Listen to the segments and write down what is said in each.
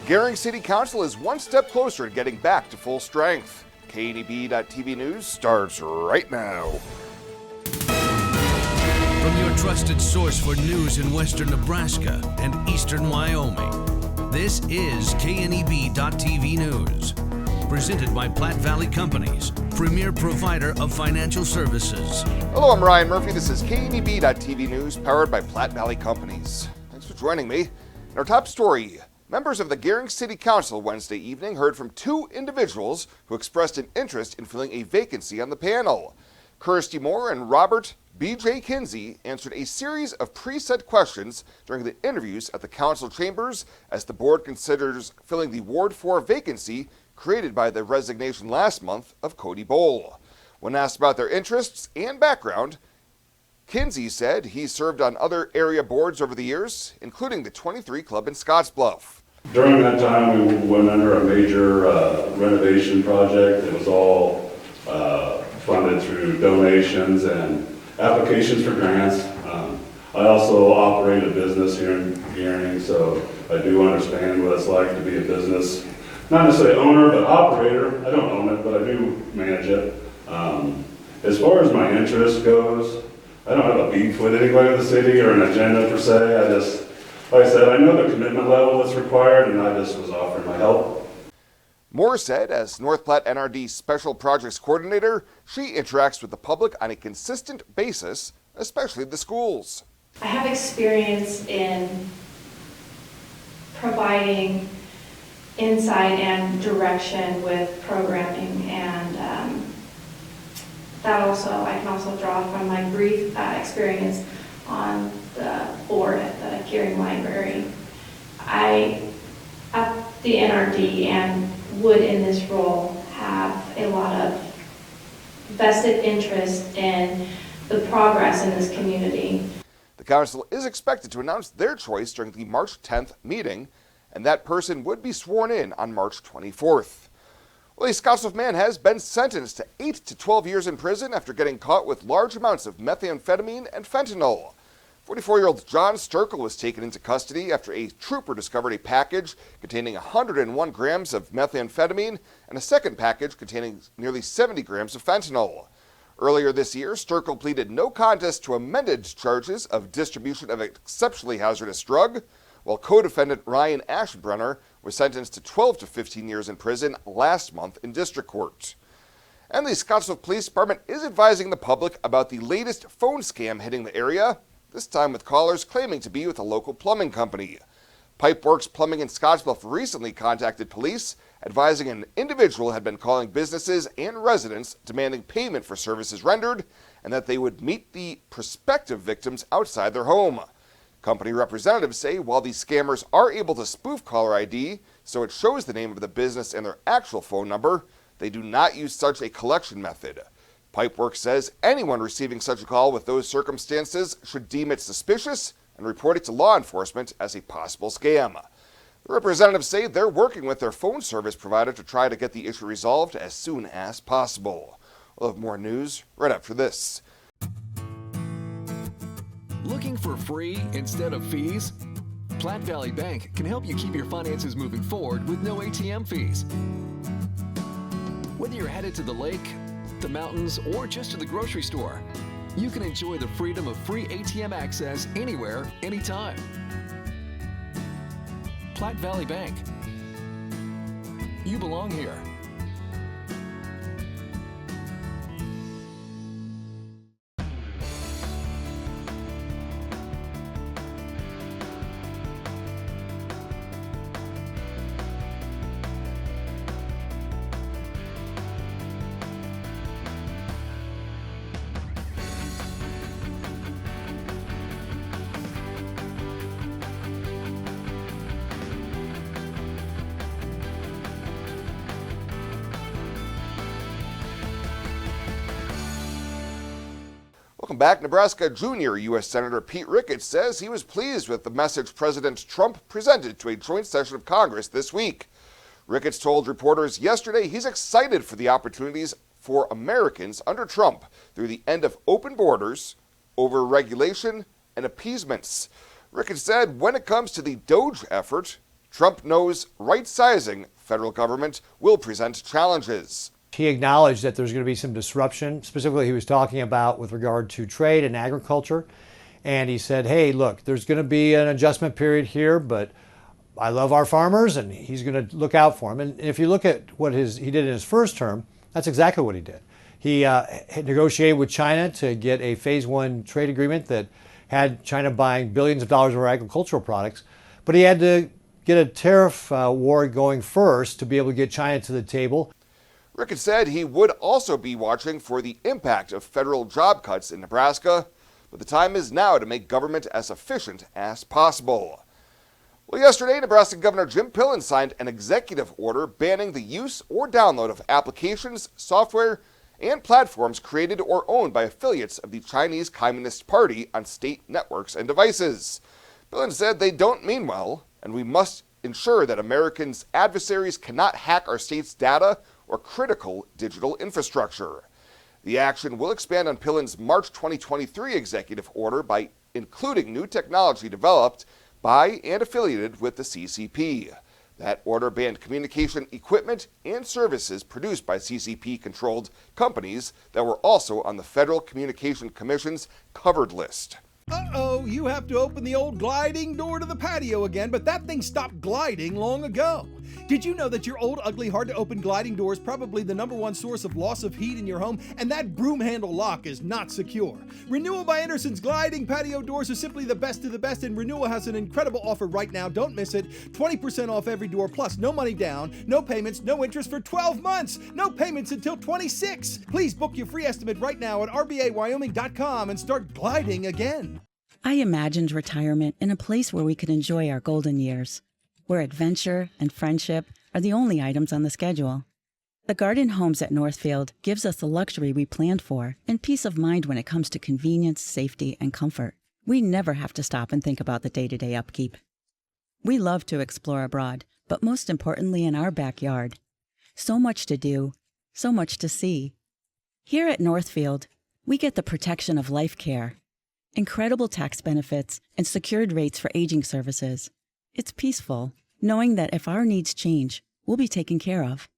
Gering City Council is one step closer to getting back to full strength. KNEB.TV News starts right now. From your trusted source for news in western Nebraska and eastern Wyoming, this is KNEB.TV News. Presented by Platte Valley Companies, premier provider of financial services. Hello, I'm Ryan Murphy. This is KNEB.TV News, powered by Platte Valley Companies. Thanks for joining me. In our top story, members of the Gering City Council Wednesday evening heard from two individuals who expressed an interest in filling a vacancy on the panel. Kirsty Moore and Robert B.J. Kinsey answered a series of preset questions during the interviews at the council chambers as the board considers filling the Ward 4 vacancy created by the resignation last month of Cody Bowl. When asked about their interests and background, Kinsey said he served on other area boards over the years, including the 23 Club in Scottsbluff. During that time, we went under a major renovation project. It was all funded through donations and applications for grants. I also operate a business here in Gering, so I do understand what it's like to be a business. Not necessarily owner, but operator. I don't own it, but I do manage it. As far as my interest goes, I don't have a beef with anybody in the city or an agenda per se. I just, like I said, I know the commitment level that's required, and I just was offering my help. Moore said, as North Platte NRD Special Projects Coordinator, she interacts with the public on a consistent basis, especially the schools. I have experience in providing insight and direction with programming, and that also, I can also draw from my brief experience on the board at the Gering Library. I, at the NRD, and would in this role have a lot of vested interest in the progress in this community. The council is expected to announce their choice during the March 10th meeting, and that person would be sworn in on March 24th. Well, a Scottsbluff man has been sentenced to 8 to 12 years in prison after getting caught with large amounts of methamphetamine and fentanyl. 44-year-old John Sturkle was taken into custody after a trooper discovered a package containing 101 grams of methamphetamine and a second package containing nearly 70 grams of fentanyl. Earlier this year, Sturkle pleaded no contest to amended charges of distribution of an exceptionally hazardous drug, while co-defendant Ryan Ashbrenner was sentenced to 12 to 15 years in prison last month in district court. And the Scottsbluff Police Department is advising the public about the latest phone scam hitting the area, this time with callers claiming to be with a local plumbing company. Pipeworks Plumbing in Scottsbluff recently contacted police, advising an individual had been calling businesses and residents demanding payment for services rendered, and that they would meet the prospective victims outside their home. Company representatives say while these scammers are able to spoof caller ID so it shows the name of the business and their actual phone number, they do not use such a collection method. Pipeworks says anyone receiving such a call with those circumstances should deem it suspicious and report it to law enforcement as a possible scam. The representatives say they're working with their phone service provider to try to get the issue resolved as soon as possible. We'll have more news right after this. Looking for free instead of fees? Platte Valley Bank can help you keep your finances moving forward with no ATM fees. Whether you're headed to the lake, the mountains, or just to the grocery store, you can enjoy the freedom of free ATM access anywhere, anytime. Platte Valley Bank. You belong here. Welcome back. Nebraska Junior U.S. Senator Pete Ricketts says he was pleased with the message President Trump presented to a joint session of Congress this week. Ricketts told reporters yesterday he's excited for the opportunities for Americans under Trump through the end of open borders, over-regulation, and appeasements. Ricketts said when it comes to the DOGE effort, Trump knows right-sizing federal government will present challenges. He acknowledged that there's going to be some disruption. Specifically, he was talking about with regard to trade and agriculture. And he said, hey, look, there's going to be an adjustment period here, but I love our farmers, and he's going to look out for them. And if you look at what he did in his first term, that's exactly what he did. He negotiated with China to get a phase one trade agreement that had China buying billions of dollars of our agricultural products. But he had to get a tariff war going first to be able to get China to the table. Ricketts said he would also be watching for the impact of federal job cuts in Nebraska, but the time is now to make government as efficient as possible. Well, yesterday, Nebraska Governor Jim Pillen signed an executive order banning the use or download of applications, software, and platforms created or owned by affiliates of the Chinese Communist Party on state networks and devices. Pillen said they don't mean well, and we must ensure that Americans' adversaries cannot hack our state's data or critical digital infrastructure. The action will expand on Pillen's March 2023 executive order by including new technology developed by and affiliated with the CCP. That order banned communication equipment and services produced by CCP-controlled companies that were also on the Federal Communication Commission's covered list. Uh-oh, you have to open the old gliding door to the patio again, but that thing stopped gliding long ago. Did you know that your old, ugly, hard-to-open gliding door is probably the #1 source of loss of heat in your home, and that broom handle lock is not secure? Renewal by Anderson's gliding patio doors are simply the best of the best, and Renewal has an incredible offer right now. Don't miss it. 20% off every door, plus no money down, no payments, no interest for 12 months. No payments until 26. Please book your free estimate right now at rbawyoming.com and start gliding again. I imagined retirement in a place where we could enjoy our golden years, where adventure and friendship are the only items on the schedule. The Garden Homes at Northfield gives us the luxury we planned for and peace of mind when it comes to convenience, safety, and comfort. We never have to stop and think about the day-to-day upkeep. We love to explore abroad, but most importantly in our backyard. So much to do, so much to see. Here at Northfield, we get the protection of life care, incredible tax benefits, and secured rates for aging services. It's peaceful, knowing that if our needs change, we'll be taken care of.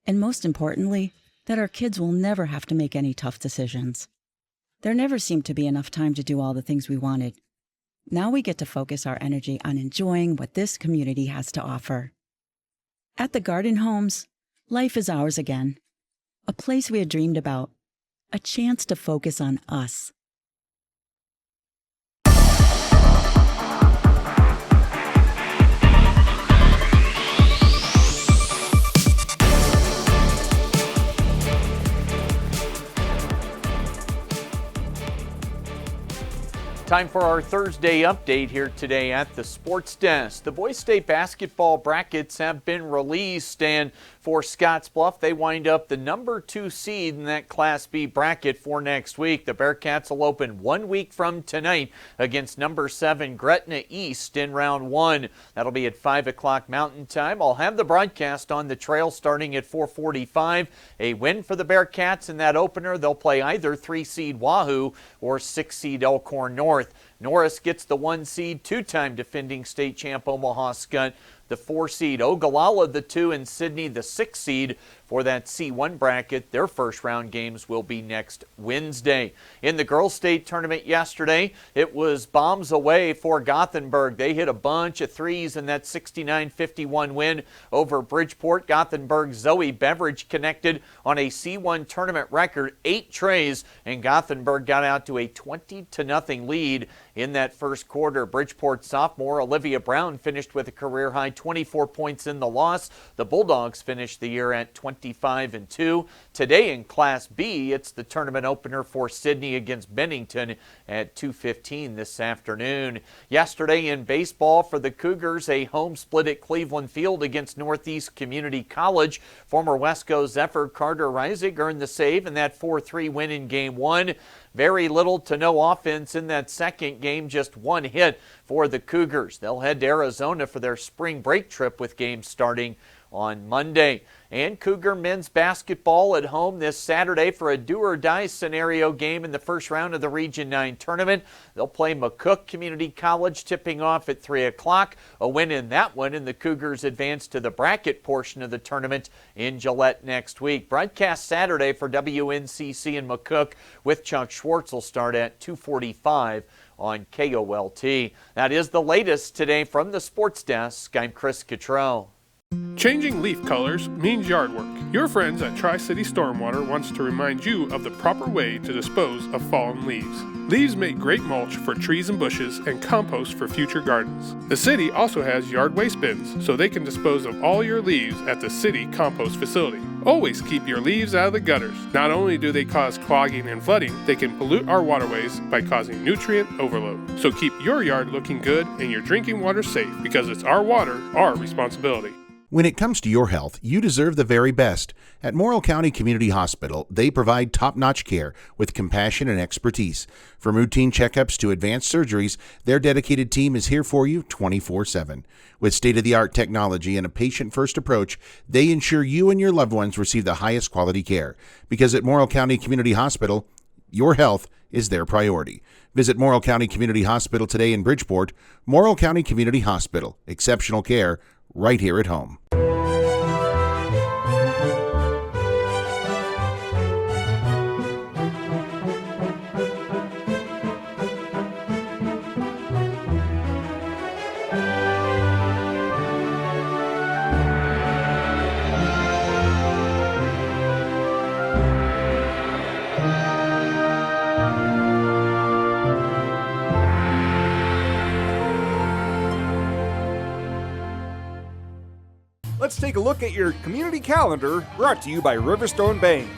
And most importantly, that our kids will never have to make any tough decisions. There never seemed to be enough time to do all the things we wanted. Now we get to focus our energy on enjoying what this community has to offer. At the Garden Homes, life is ours again. A place we had dreamed about. A chance to focus on us. Time for our Thursday update here today at the Sports Desk. The Boys State basketball brackets have been released, and for Scottsbluff, they wind up the #2 seed in that Class B bracket for next week. The Bearcats will open 1 week from tonight against #7 Gretna East in round 1. That'll be at 5 o'clock Mountain Time. I'll have the broadcast on the trail starting at 4:45. A win for the Bearcats in that opener. They'll play either 3-seed Wahoo or 6-seed Elkhorn North. Norris gets the 1 seed, 2-time defending state champ Omaha Skutt, the 4 seed Ogallala, the 2, and Sydney, the 6 seed for that C1 bracket. Their first round games will be next Wednesday. In the girls' state tournament yesterday, it was bombs away for Gothenburg. They hit a bunch of threes in that 69-51 win over Bridgeport. Gothenburg's Zoe Beveridge connected on a C1 tournament record 8 trays, and Gothenburg got out to a 20-0 lead in that first quarter. Bridgeport sophomore Olivia Brown finished with a career-high 24 points in the loss. The Bulldogs finished the year at 25-2. Today in Class B, it's the tournament opener for Sydney against Bennington at 2:15 this afternoon. Yesterday in baseball for the Cougars, a home split at Cleveland Field against Northeast Community College. Former Wesco Zephyr Carter Reisig earned the save in that 4-3 win in Game 1. Very little to no offense in that second game, just 1 hit for the Cougars. They'll head to Arizona for their spring break trip with games starting on Monday. And Cougar men's basketball at home this Saturday for a do-or-die scenario game in the first round of the Region 9 tournament. They'll play McCook Community College, tipping off at 3 o'clock. A win in that one, and the Cougars advance to the bracket portion of the tournament in Gillette next week. Broadcast Saturday for WNCC and McCook with Chuck Schwartz will start at 2:45 on KOLT. That is the latest today from the Sports Desk. I'm Chris Cottrell. Changing leaf colors means yard work. Your friends at Tri-City Stormwater wants to remind you of the proper way to dispose of fallen leaves. Leaves make great mulch for trees and bushes and compost for future gardens. The city also has yard waste bins, so they can dispose of all your leaves at the city compost facility. Always keep your leaves out of the gutters. Not only do they cause clogging and flooding, they can pollute our waterways by causing nutrient overload. So keep your yard looking good and your drinking water safe, because it's our water, our responsibility. When it comes to your health, you deserve the very best. At Morrill County Community Hospital, they provide top-notch care with compassion and expertise. From routine checkups to advanced surgeries, their dedicated team is here for you 24/7. With state-of-the-art technology and a patient-first approach, they ensure you and your loved ones receive the highest quality care. Because at Morrill County Community Hospital, your health is their priority. Visit Morrill County Community Hospital today in Bridgeport. Morrill County Community Hospital. Exceptional care right here at home. Let's take a look at your community calendar, brought to you by Riverstone Bank.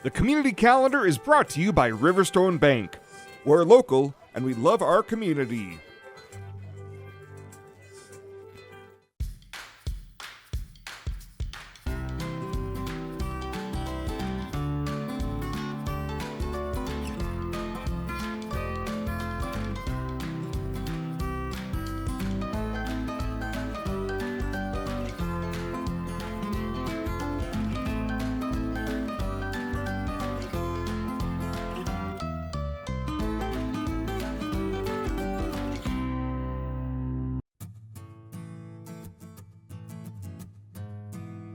The community calendar is brought to you by Riverstone Bank. We're local and we love our community.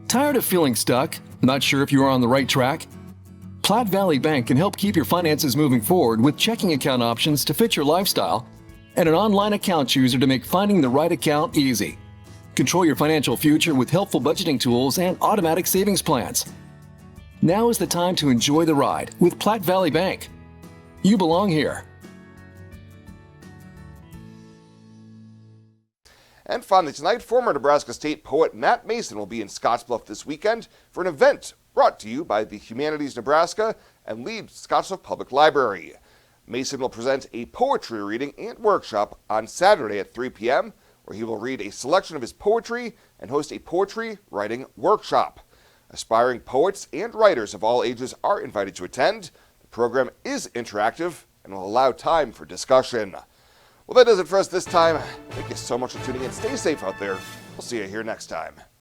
Tired of feeling stuck? Not sure if you are on the right track? Platte Valley Bank can help keep your finances moving forward with checking account options to fit your lifestyle and an online account chooser to make finding the right account easy. Control your financial future with helpful budgeting tools and automatic savings plans. Now is the time to enjoy the ride with Platte Valley Bank. You belong here. And finally tonight, former Nebraska State poet Matt Mason will be in Scottsbluff this weekend for an event brought to you by the Humanities Nebraska and Lead Scottsbluff Public Library. Mason will present a poetry reading and workshop on Saturday at 3 p.m., where he will read a selection of his poetry and host a poetry writing workshop. Aspiring poets and writers of all ages are invited to attend. The program is interactive and will allow time for discussion. Well, that does it for us this time. Thank you so much for tuning in. Stay safe out there. We'll see you here next time.